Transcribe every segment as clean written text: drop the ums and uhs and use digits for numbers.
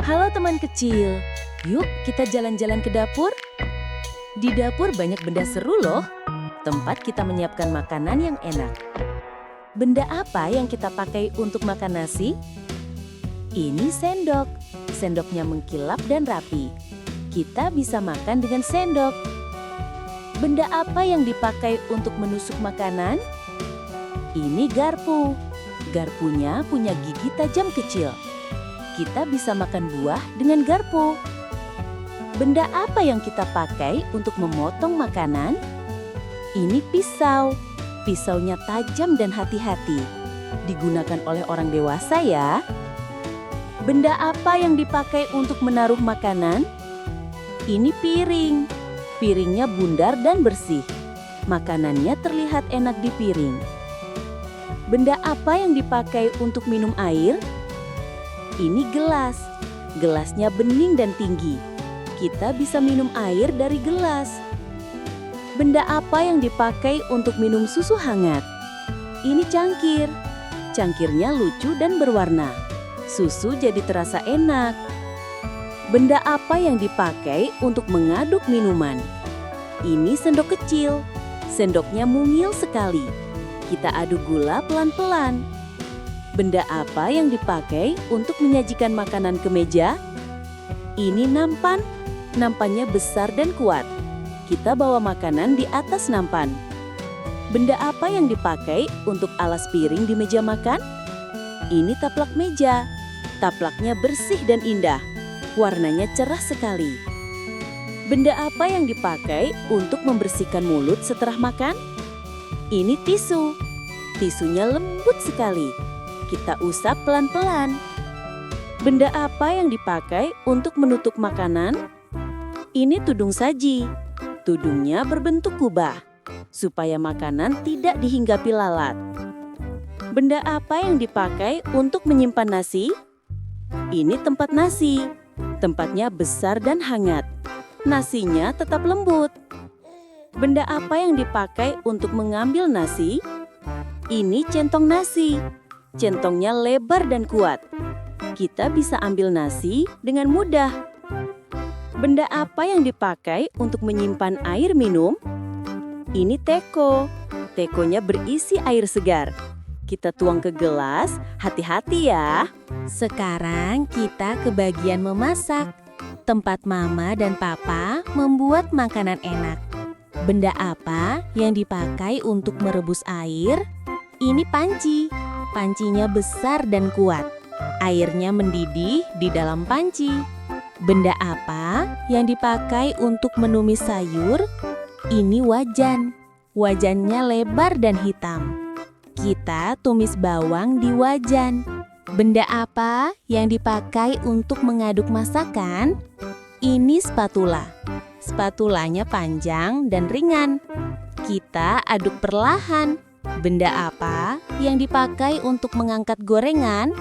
Halo teman kecil, yuk kita jalan-jalan ke dapur. Di dapur banyak benda seru loh, tempat kita menyiapkan makanan yang enak. Benda apa yang kita pakai untuk makan nasi? Ini sendok. Sendoknya mengkilap dan rapi. Kita bisa makan dengan sendok. Benda apa yang dipakai untuk menusuk makanan? Ini garpu. Garpunya punya gigi tajam kecil. Kita bisa makan buah dengan garpu. Benda apa yang kita pakai untuk memotong makanan? Ini pisau. Pisaunya tajam dan hati-hati. Digunakan oleh orang dewasa ya. Benda apa yang dipakai untuk menaruh makanan? Ini piring. Piringnya bundar dan bersih. Makanannya terlihat enak di piring. Benda apa yang dipakai untuk minum air? Ini gelas. Gelasnya bening dan tinggi. Kita bisa minum air dari gelas. Benda apa yang dipakai untuk minum susu hangat? Ini cangkir. Cangkirnya lucu dan berwarna. Susu jadi terasa enak. Benda apa yang dipakai untuk mengaduk minuman? Ini sendok kecil. Sendoknya mungil sekali. Kita aduk gula pelan-pelan. Benda apa yang dipakai untuk menyajikan makanan ke meja? Ini nampan. Nampannya besar dan kuat. Kita bawa makanan di atas nampan. Benda apa yang dipakai untuk alas piring di meja makan? Ini taplak meja. Taplaknya bersih dan indah. Warnanya cerah sekali. Benda apa yang dipakai untuk membersihkan mulut setelah makan? Ini tisu. Tisunya lembut sekali. Kita usap pelan-pelan. Benda apa yang dipakai untuk menutup makanan? Ini tudung saji. Tudungnya berbentuk kubah, supaya makanan tidak dihinggapi lalat. Benda apa yang dipakai untuk menyimpan nasi? Ini tempat nasi. Tempatnya besar dan hangat. Nasinya tetap lembut. Benda apa yang dipakai untuk mengambil nasi? Ini centong nasi. Centongnya lebar dan kuat. Kita bisa ambil nasi dengan mudah. Benda apa yang dipakai untuk menyimpan air minum? Ini teko. Tekonya berisi air segar. Kita tuang ke gelas, hati-hati ya. Sekarang kita ke bagian memasak. Tempat mama dan papa membuat makanan enak. Benda apa yang dipakai untuk merebus air? Ini panci. Pancinya besar dan kuat. Airnya mendidih di dalam panci. Benda apa yang dipakai untuk menumis sayur? Ini wajan. Wajannya lebar dan hitam. Kita tumis bawang di wajan. Benda apa yang dipakai untuk mengaduk masakan? Ini spatula. Spatulanya panjang dan ringan. Kita aduk perlahan. Benda apa yang dipakai untuk mengangkat gorengan?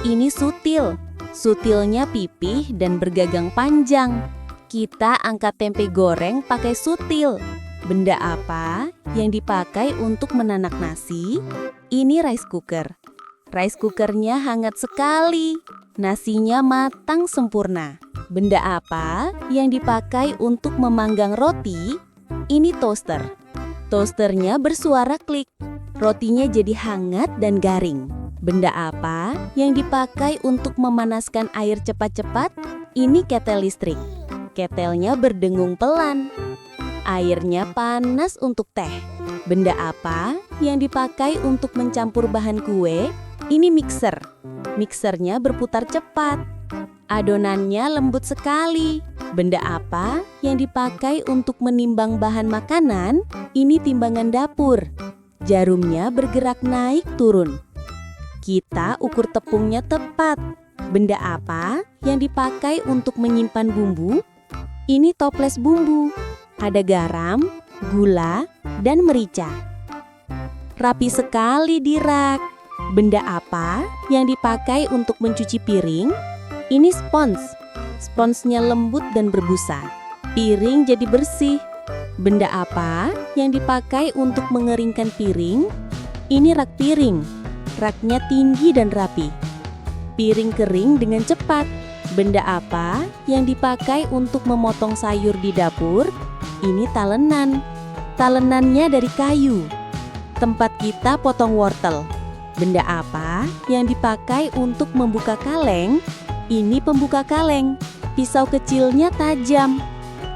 Ini sutil. Sutilnya pipih dan bergagang panjang. Kita angkat tempe goreng pakai sutil. Benda apa yang dipakai untuk menanak nasi? Ini rice cooker. Rice cookernya hangat sekali. Nasinya matang sempurna. Benda apa yang dipakai untuk memanggang roti? Ini toaster. Toasternya bersuara klik. Rotinya jadi hangat dan garing. Benda apa yang dipakai untuk memanaskan air cepat-cepat? Ini ketel listrik. Ketelnya berdengung pelan. Airnya panas untuk teh. Benda apa yang dipakai untuk mencampur bahan kue? Ini mixer. Mixernya berputar cepat. Adonannya lembut sekali. Benda apa yang dipakai untuk menimbang bahan makanan? Ini timbangan dapur. Jarumnya bergerak naik turun. Kita ukur tepungnya tepat. Benda apa yang dipakai untuk menyimpan bumbu? Ini toples bumbu. Ada garam, gula, dan merica. Rapi sekali di rak. Benda apa yang dipakai untuk mencuci piring? Ini spons. Sponsnya lembut dan berbusa. Piring jadi bersih. Benda apa yang dipakai untuk mengeringkan piring? Ini rak piring. Raknya tinggi dan rapi. Piring kering dengan cepat. Benda apa yang dipakai untuk memotong sayur di dapur? Ini talenan. Talenannya dari kayu. Tempat kita potong wortel. Benda apa yang dipakai untuk membuka kaleng? Ini pembuka kaleng. Pisau kecilnya tajam.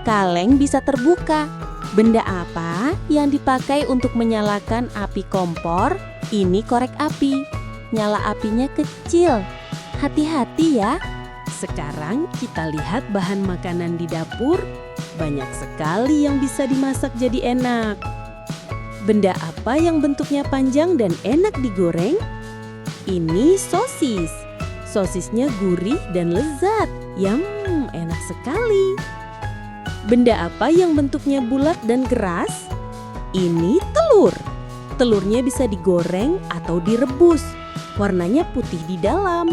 Kaleng bisa terbuka. Benda apa yang dipakai untuk menyalakan api kompor? Ini korek api. Nyala apinya kecil. Hati-hati ya. Sekarang kita lihat bahan makanan di dapur. Banyak sekali yang bisa dimasak jadi enak. Benda apa yang bentuknya panjang dan enak digoreng? Ini sosis. Sosisnya gurih dan lezat. Yum, enak sekali. Benda apa yang bentuknya bulat dan keras? Ini telur. Telurnya bisa digoreng atau direbus. Warnanya putih di dalam.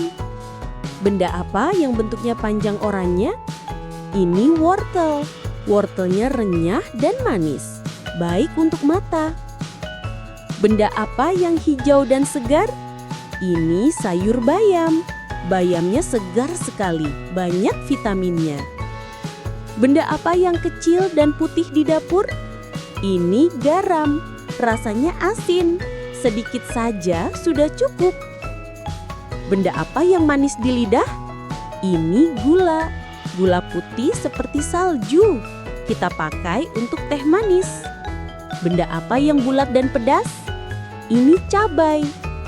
Benda apa yang bentuknya panjang oranye? Ini wortel. Wortelnya renyah dan manis. Baik untuk mata. Benda apa yang hijau dan segar? Ini sayur bayam. Bayamnya segar sekali, banyak vitaminnya. Benda apa yang kecil dan putih di dapur? Ini garam. Rasanya asin. Sedikit saja sudah cukup. Benda apa yang manis di lidah? Ini gula. Gula putih seperti salju. Kita pakai untuk teh manis. Benda apa yang bulat dan pedas? Ini cabai.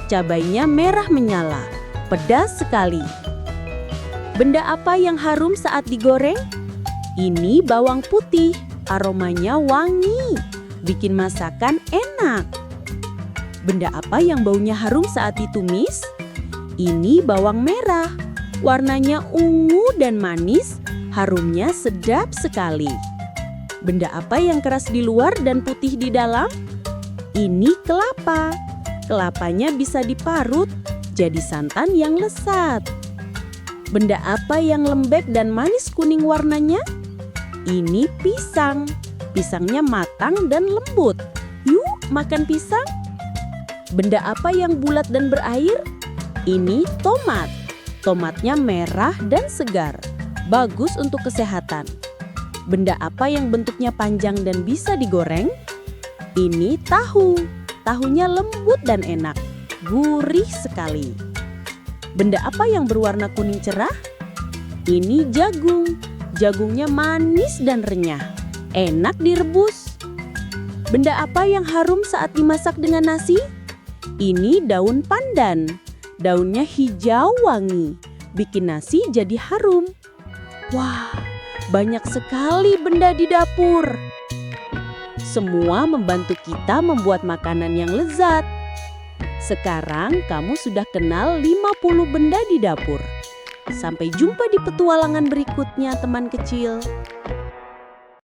Cabainya merah menyala. Pedas sekali. Benda apa yang harum saat digoreng? Ini bawang putih. Aromanya wangi. Bikin masakan enak. Benda apa yang baunya harum saat ditumis? Ini bawang merah. Warnanya ungu dan manis, harumnya sedap sekali. Benda apa yang keras di luar dan putih di dalam? Ini kelapa. Kelapanya bisa diparut jadi santan yang lezat. Benda apa yang lembek dan manis kuning warnanya? Ini pisang. Pisangnya matang dan lembut. Yuk, makan pisang. Benda apa yang bulat dan berair? Ini tomat. Tomatnya merah dan segar. Bagus untuk kesehatan. Benda apa yang bentuknya panjang dan bisa digoreng? Ini tahu. Tahunya lembut dan enak. Gurih sekali. Benda apa yang berwarna kuning cerah? Ini jagung. Jagungnya manis dan renyah. Enak direbus. Benda apa yang harum saat dimasak dengan nasi? Ini daun pandan. Daunnya hijau wangi, bikin nasi jadi harum. Wah, banyak sekali benda di dapur. Semua membantu kita membuat makanan yang lezat. Sekarang kamu sudah kenal 50 benda di dapur. Sampai jumpa di petualangan berikutnya, teman kecil.